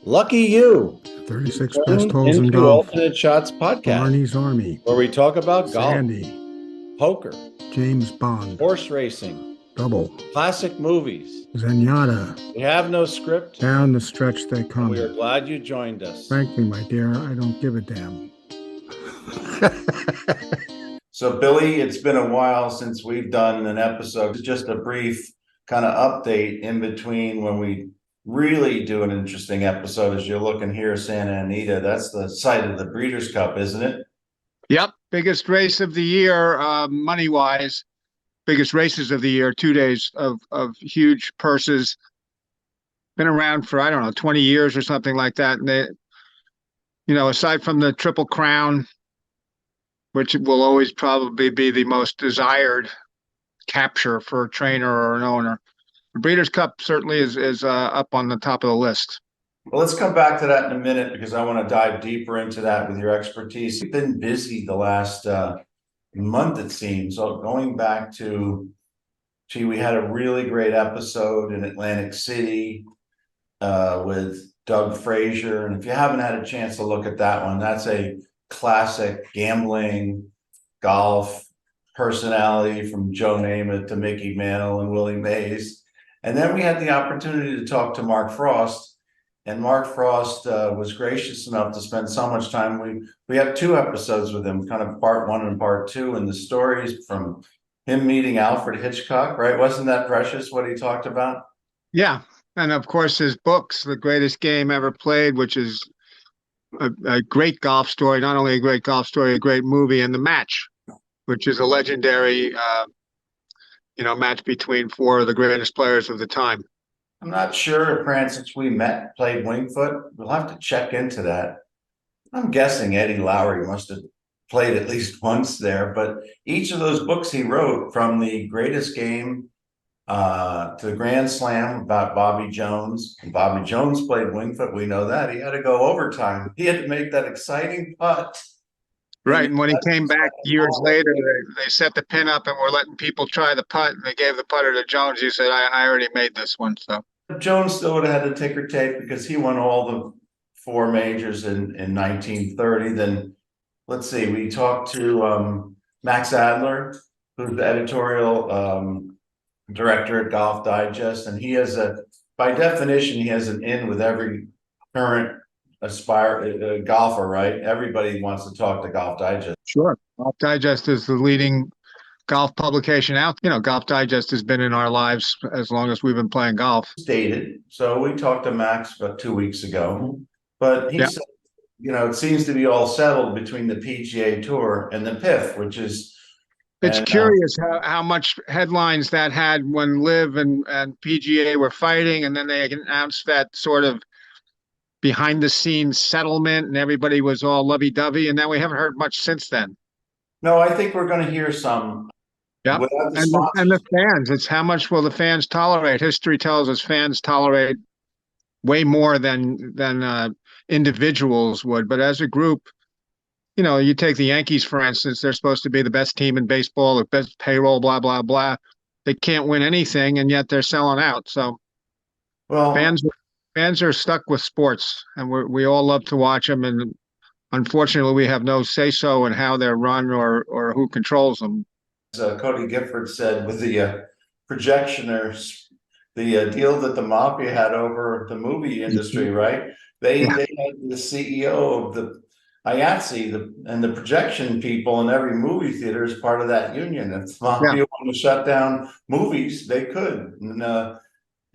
Lucky you. 36 best Tuned holes in into golf. Alternate Shots podcast, Barney's Army. where we talk about golf, Sandy. poker, James Bond. horse racing, Double. classic movies. Zenyatta. We have no script. Down the stretch they come. We are glad you joined us. Frankly, my dear, I don't give a damn. So, Billy, it's been a while since we've done an episode. Just a brief kind of update in between when we really do an interesting episode. As you're looking here, Santa Anita, that's the site of the Breeders' Cup, isn't it? Yep, biggest race of the year, money-wise. Biggest races of the year, 2 days of huge purses. Been around for, I don't know, 20 years or something like that. And they, aside from the Triple Crown, which will always probably be the most desired capture for a trainer or an owner, the Breeders' Cup certainly is up on the top of the list. Well, let's come back to that in a minute because I want to dive deeper into that with your expertise. You've been busy the last month, it seems. So going back to, we had a really great episode in Atlantic City with Doug Frazier. And if you haven't had a chance to look at that one, that's a classic gambling, golf personality from Joe Namath to Mickey Mantle and Willie Mays. And then we had the opportunity to talk to Mark Frost. And Mark Frost was gracious enough to spend so much time. We have two episodes with him, kind of part one and part two, and the stories from him meeting Alfred Hitchcock, right? Wasn't that precious what he talked about? Yeah. And of course, his books, The Greatest Game Ever Played, which is a great golf story, not only a great golf story, a great movie, and The Match, which is a legendary, match between four of the greatest players of the time. I'm not sure if Francis we met played Winged Foot. We'll have to check into that. I'm guessing Eddie Lowry must have played at least once there, but each of those books he wrote, from The Greatest Game to the Grand Slam about Bobby Jones. And Bobby Jones played Winged Foot. We know that. He had to go overtime. He had to make that exciting putt. Right, and when he came back years later, they set the pin up and were letting people try the putt, and they gave the putter to Jones. He said, I already made this one. So Jones still would have had the ticker tape because he won all the four majors in 1930. Then, let's see, we talked to Max Adler, who's the editorial director at Golf Digest, and he has by definition, he has an in with every current golfer, right? Everybody wants to talk to Golf Digest. sure, Golf Digest is the leading golf publication out. Golf Digest has been in our lives as long as we've been playing golf. Stated. So we talked to Max about 2 weeks ago, but he said, it seems to be all settled between the PGA Tour and the PIF, which is. It's curious how much headlines that had when Liv and PGA were fighting, and then they announced that sort of behind the scenes settlement, and everybody was all lovey-dovey, and now we haven't heard much since then. No, I think we're going to hear some. Yeah, and the fans. It's how much will the fans tolerate? History tells us fans tolerate way more than individuals would, but as a group, you take the Yankees, for instance. They're supposed to be the best team in baseball, the best payroll, blah, blah, blah. They can't win anything, and yet they're selling out. So well, fans are stuck with sports, and we all love to watch them. And unfortunately, we have no say-so in how they're run or who controls them. As Cody Gifford said with the projectioners, the deal that the mafia had over the movie industry, right? They had the CEO of the IATSE and the projection people in every movie theater as part of that union. If the mafia wanted to shut down movies, they could. And,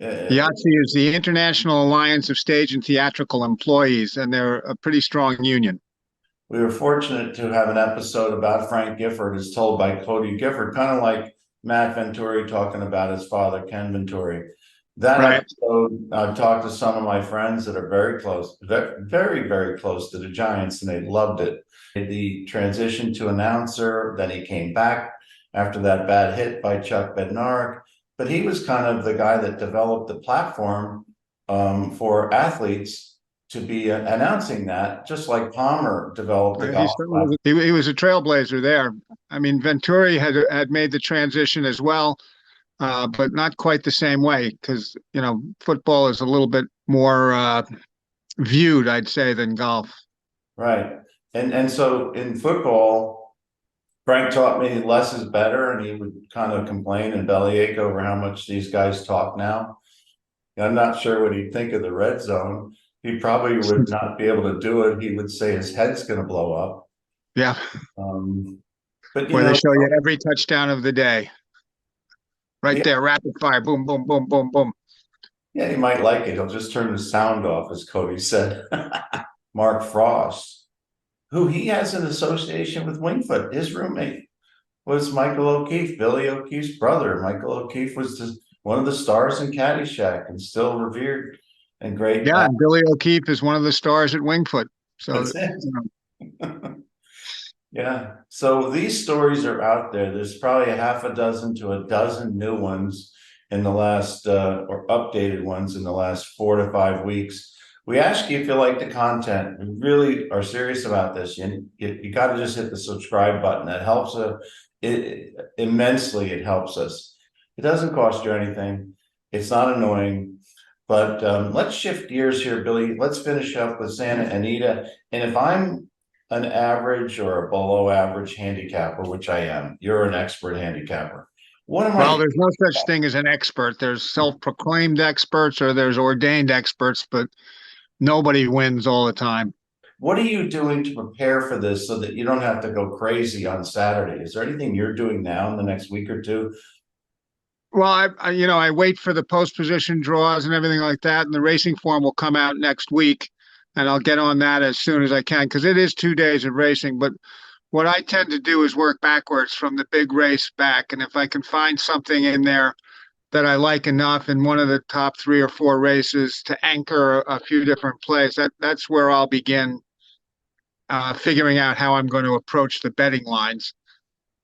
IATSE is the International Alliance of Stage and Theatrical Employees, and they're a pretty strong union. We were fortunate to have an episode about Frank Gifford, as told by Cody Gifford, kind of like Matt Venturi talking about his father, Ken Venturi. That episode, I've talked to some of my friends that are very close, very, very close to the Giants, and they loved it. The transition to announcer, then he came back after that bad hit by Chuck Bednarik. But he was kind of the guy that developed the platform for athletes to be announcing that, just like Palmer developed the golf. He was a trailblazer there. I mean, Venturi had made the transition as well, but not quite the same way because, football is a little bit more viewed, I'd say, than golf. Right. And so in football, Frank taught me less is better, and he would kind of complain and bellyache over how much these guys talk now. I'm not sure what he'd think of the red zone. He probably would not be able to do it. He would say his head's going to blow up. Yeah. But Where they show you every touchdown of the day. Right there, rapid fire, boom, boom, boom, boom, boom. Yeah, he might like it. He'll just turn the sound off, as Cody said. Mark Frost, who he has an association with Wingfoot. His roommate was Michael O'Keefe, Billy O'Keefe's brother. Michael O'Keefe was one of the stars in Caddyshack and still revered and great. Yeah, and Billy O'Keefe is one of the stars at Wingfoot. So that's it. Yeah. So these stories are out there. There's probably a half a dozen to a dozen new ones in the last or updated ones in the last 4 to 5 weeks. We ask you if you like the content. We really are serious about this. You got to just hit the subscribe button. That helps immensely. It helps us. It doesn't cost you anything. It's not annoying. But let's shift gears here, Billy. Let's finish up with Santa Anita. And if I'm an average or a below average handicapper, which I am, you're an expert handicapper. Well, there's no such thing as an expert. There's self-proclaimed experts or there's ordained experts, but nobody wins all the time. What are you doing to prepare for this so that you don't have to go crazy on Saturday? Is there anything you're doing now in the next week or two? Well, I wait for the post position draws and everything like that, and the racing form will come out next week, and I'll get on that as soon as I can because it is 2 days of racing. But what I tend to do is work backwards from the big race back, and if I can find something in there that I like enough in one of the top 3 or 4 races to anchor a few different plays, that's where I'll begin figuring out how I'm going to approach the betting lines.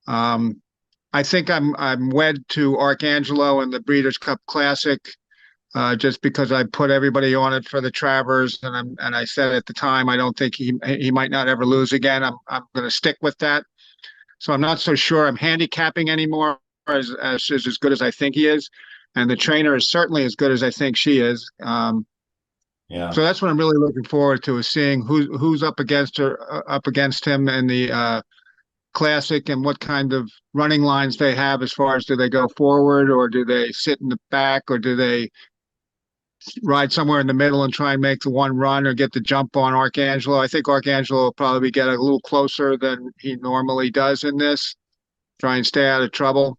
I think I'm wed to Arcangelo and the Breeders' Cup Classic, just because I put everybody on it for the Travers, and I said at the time I don't think he might not ever lose again. I'm going to stick with that. So I'm not so sure I'm handicapping anymore as good as I think he is, and the trainer is certainly as good as I think she is. Yeah. So that's what I'm really looking forward to, is seeing who's up against him in the Classic, and what kind of running lines they have as far as, do they go forward or do they sit in the back, or do they ride somewhere in the middle and try and make the one run or get the jump on Arcangelo. I think Arcangelo will probably get a little closer than he normally does in this, try and stay out of trouble.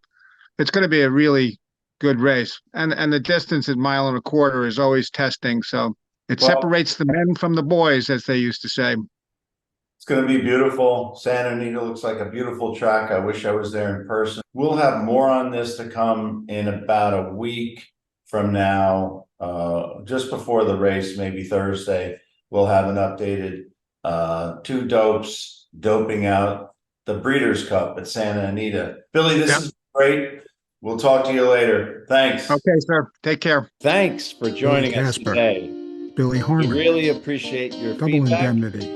It's going to be a really good race. And the distance at 1.25 miles is always testing. So it separates the men from the boys, as they used to say. It's going to be beautiful. Santa Anita looks like a beautiful track. I wish I was there in person. We'll have more on this to come in about a week from now, just before the race, maybe Thursday. We'll have an updated 2 dopes doping out the Breeders' Cup at Santa Anita. Billy, this is great. We'll talk to you later. Thanks. Okay, sir. Take care. Thanks for joining us today. Billy Harmon. We really appreciate your Double feedback. Indemnity.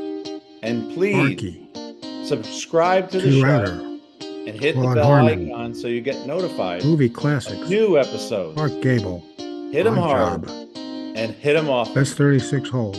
And please Arky. subscribe to the Two show Router. and hit Claude the bell Harmon. icon so you get notified. Movie Classics. New episodes. Mark Gable. Hit them Odd hard Job. and hit them off. Best 36 holes.